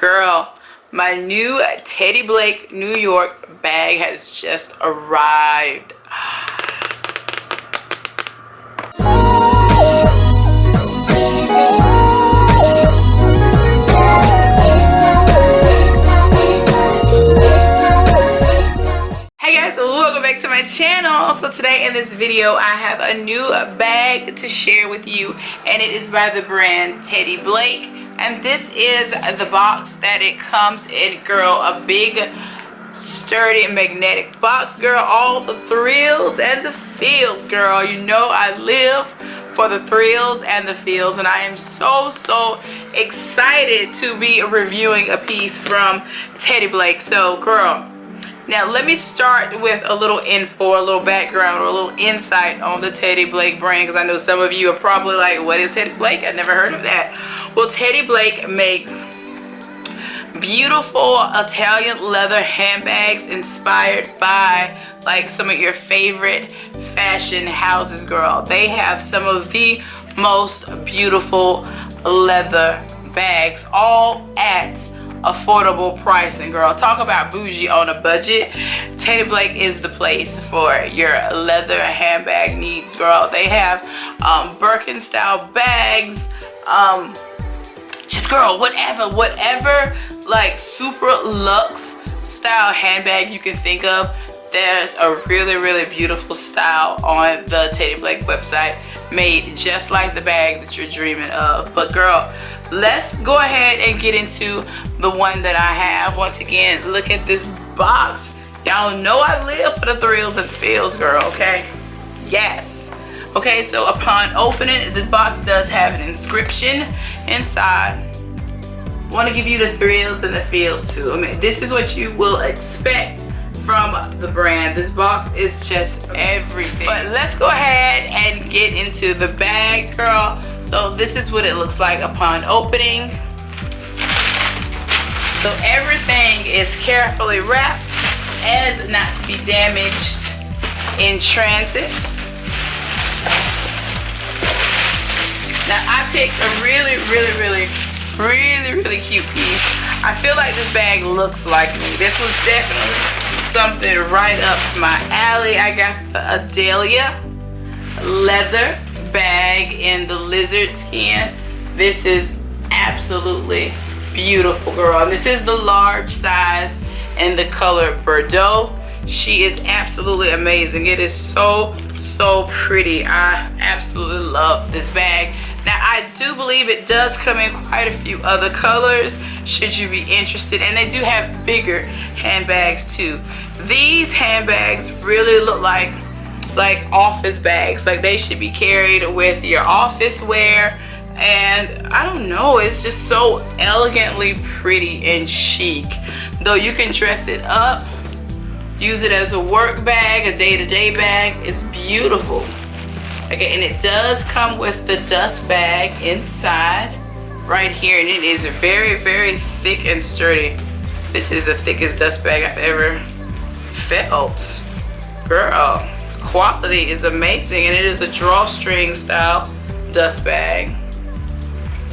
Girl, my new Teddy Blake New York bag has just arrived. Hey guys, welcome back to my channel. So today in this video I have a new bag to share with you, and it is by the brand Teddy Blake. And this is the box that it comes in, girl. A big, sturdy, magnetic box, girl. All the thrills and the feels, girl. You know I live for the thrills and the feels, and I am so excited to be reviewing a piece from Teddy Blake. So, girl, now let me start with a little info, a little background, or a little insight on the Teddy Blake brand, because I know some of you are probably like, what is Teddy Blake? I've never heard of that. Well, Teddy Blake makes beautiful Italian leather handbags inspired by like some of your favorite fashion houses, girl. They have some of the most beautiful leather bags, all at affordable pricing, girl. Talk about bougie on a budget. Teddy Blake is the place for your leather handbag needs, girl. They have Birkin style bags, just girl, whatever like super luxe style handbag you can think of. There's a really beautiful style on the Teddy Blake website made just like the bag that you're dreaming of. But girl, let's go ahead and get into the one that I have. Once again, look at this box. Y'all know I live for the thrills and feels, girl, okay? Yes. Okay, so upon opening, this box does have an inscription inside. I want to give you the thrills and the feels too. I mean, this is what you will expect from the brand. This box is just everything. But let's go ahead and get into the bag, girl. So this is what it looks like upon opening. So everything is carefully wrapped as not to be damaged in transit. Now I picked a really cute piece. I feel like this bag looks like me. This was definitely something right up my alley. I got the Adelia leather bag in the Lizzard skin. This is absolutely beautiful, girl. And this is the large size in the color Bordeaux. She is absolutely amazing. It is so pretty. I absolutely love this bag. Now I do believe it does come in quite a few other colors should you be interested, and they do have bigger handbags too. These handbags really look like office bags, like they should be carried with your office wear, and I don't know, it's just so elegantly pretty and chic. Though you can dress it up, use it as a work bag, a day-to-day bag. It's beautiful. Okay, and it does come with the dust bag inside right here, and it is very thick and sturdy. This is the thickest dust bag I've ever felt. Girl, quality is amazing, and it is a drawstring style dust bag.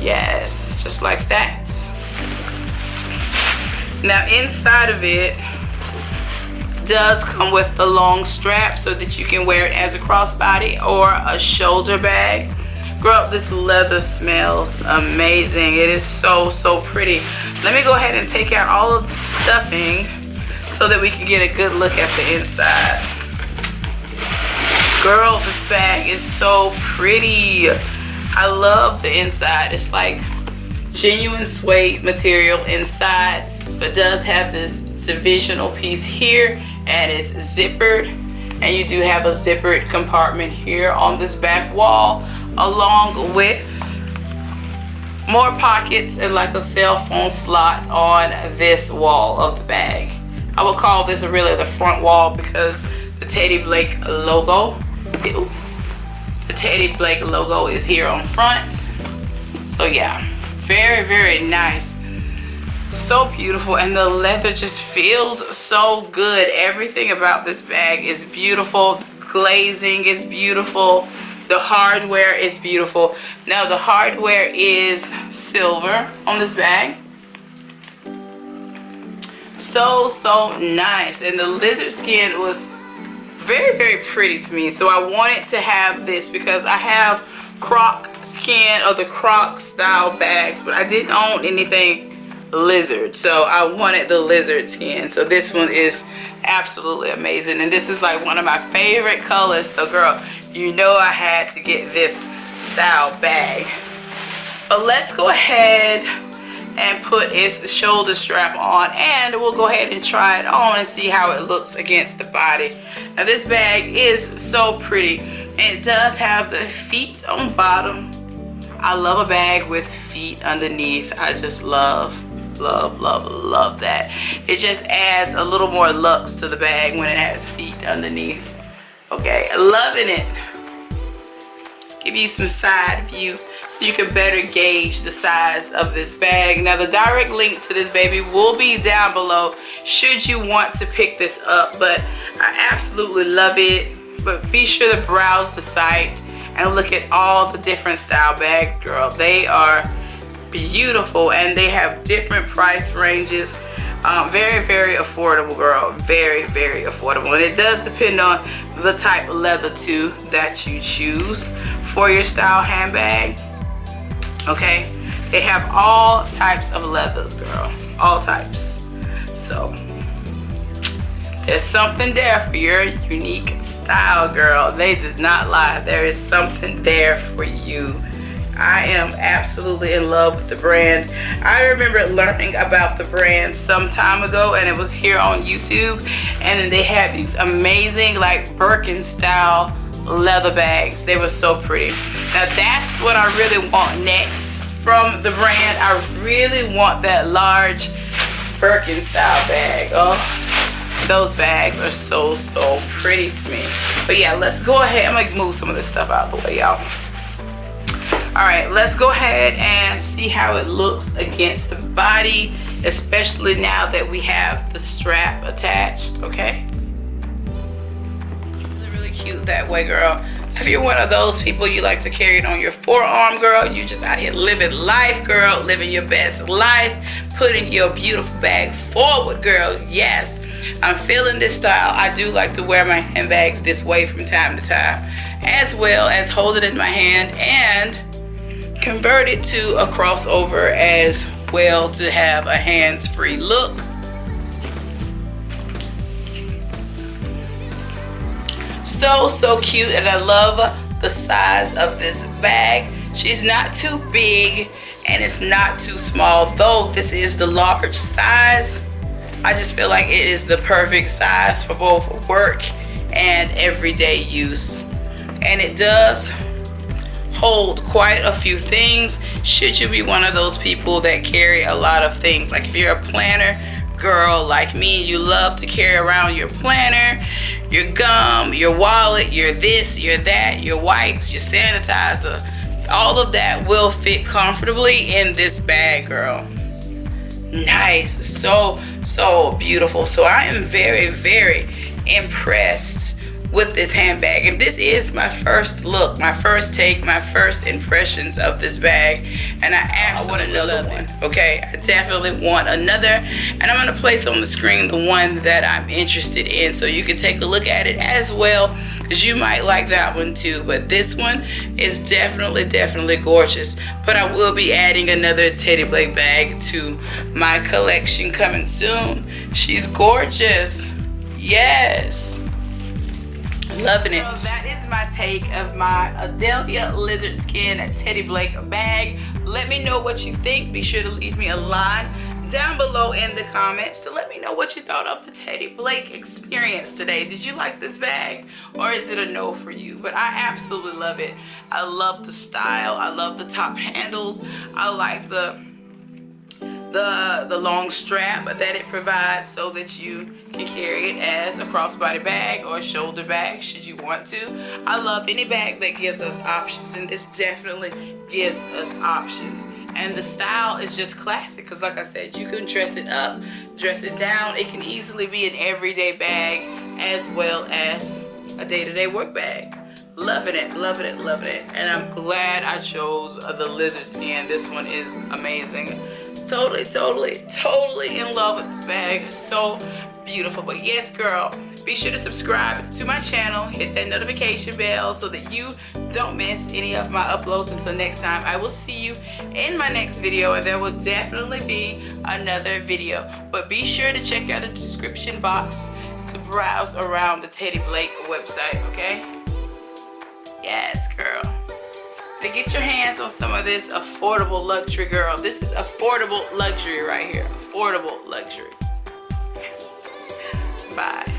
Yes, just like that. Now inside of it does come with the long strap so that you can wear it as a crossbody or a shoulder bag. Girl, this leather smells amazing. It is so pretty. Let me go ahead and take out all of the stuffing so that we can get a good look at the inside. Girl, this bag is so pretty. I love the inside. It's like genuine suede material inside. So it does have this divisional piece here, and it's zippered, and you do have a zippered compartment here on this back wall, along with more pockets and like a cell phone slot on this wall of the bag. I would call this really the front wall because the Teddy Blake logo, is here on front. So yeah, very nice. So beautiful, and the leather just feels so good. Everything about this bag is beautiful. Glazing is beautiful. The hardware is beautiful. Now the hardware is silver on this bag. so nice, and the lizard skin was very pretty to me. So I wanted to have this because I have croc skin or the croc style bags, but I didn't own anything lizard, so I wanted the lizard skin. So this one is absolutely amazing, and this is like one of my favorite colors. So girl, you know I had to get this style bag. But let's go ahead and put its shoulder strap on, and we'll go ahead and try it on and see how it looks against the body. Now this bag is so pretty, and it does have the feet on bottom. I love a bag with feet underneath. I just love that. It just adds a little more luxe to the bag when it has feet underneath. Okay, loving it. Give you some side view so you can better gauge the size of this bag. Now the direct link to this baby will be down below should you want to pick this up, but I absolutely love it. But be sure to browse the site and look at all the different style bags, girl. They are beautiful, and they have different price ranges. Very affordable, girl. Very affordable, and it does depend on the type of leather too that you choose for your style handbag. Okay, they have all types of leathers, girl, all types. So there's something there for your unique style, girl. They did not lie. There is something there for you. I am absolutely in love with the brand. I remember learning about the brand some time ago, and it was here on YouTube, and then they had these amazing like Birkin style leather bags. They were so pretty. Now that's what I really want next from the brand. I really want that large Birkin style bag. Oh, those bags are so pretty to me. But yeah, let's go ahead. I'm gonna move some of this stuff out of the way, y'all. All right, let's go ahead and see how it looks against the body, especially now that we have the strap attached. Okay, really cute that way, girl. If you're one of those people, you like to carry it on your forearm, girl, you just out here living life, girl, living your best life, putting your beautiful bag forward, girl. Yes, I'm feeling this style. I do like to wear my handbags this way from time to time, as well as hold it in my hand and convert it to a crossover as well to have a hands-free look. So cute, and I love the size of this bag. She's not too big and it's not too small, though this is the large size. I just feel like it is the perfect size for both work and everyday use, and it does hold quite a few things should you be one of those people that carry a lot of things. Like if you're a planner girl like me, you love to carry around your planner, your gum, your wallet, your this, your that, your wipes, your sanitizer. All of that will fit comfortably in this bag, girl. Nice, so beautiful. So I am very impressed with this handbag, and this is my first look, my first take, my first impressions of this bag, and I absolutely want another one. Okay, I definitely want another, and I'm going to place on the screen the one that I'm interested in so you can take a look at it as well, because you might like that one too. But this one is definitely gorgeous. But I will be adding another Teddy Blake bag to my collection coming soon. She's gorgeous. Yes, loving it. So that is my take of my Adelia lizard skin Teddy Blake bag. Let me know what you think. Be sure to leave me a line down below in the comments to let me know what you thought of the Teddy Blake experience today. Did you like this bag, or is it a no for you? But I absolutely love it. I love the style. I love the top handles. I like the long strap that it provides so that you can carry it as a crossbody bag or a shoulder bag should you want to. I love any bag that gives us options, and this definitely gives us options. And the style is just classic because, like I said, you can dress it up, dress it down. It can easily be an everyday bag as well as a day-to-day work bag. Loving it. And I'm glad I chose the lizard skin. This one is amazing. totally in love with this bag. It's so beautiful. But yes, girl, be sure to subscribe to my channel, hit that notification bell so that you don't miss any of my uploads. Until next time, I will see you in my next video, and there will definitely be another video. But be sure to check out the description box to browse around the Teddy Blake website, okay? Yes, girl. To get your hands on some of this affordable luxury, girl. This is affordable luxury right here. Affordable luxury. Bye.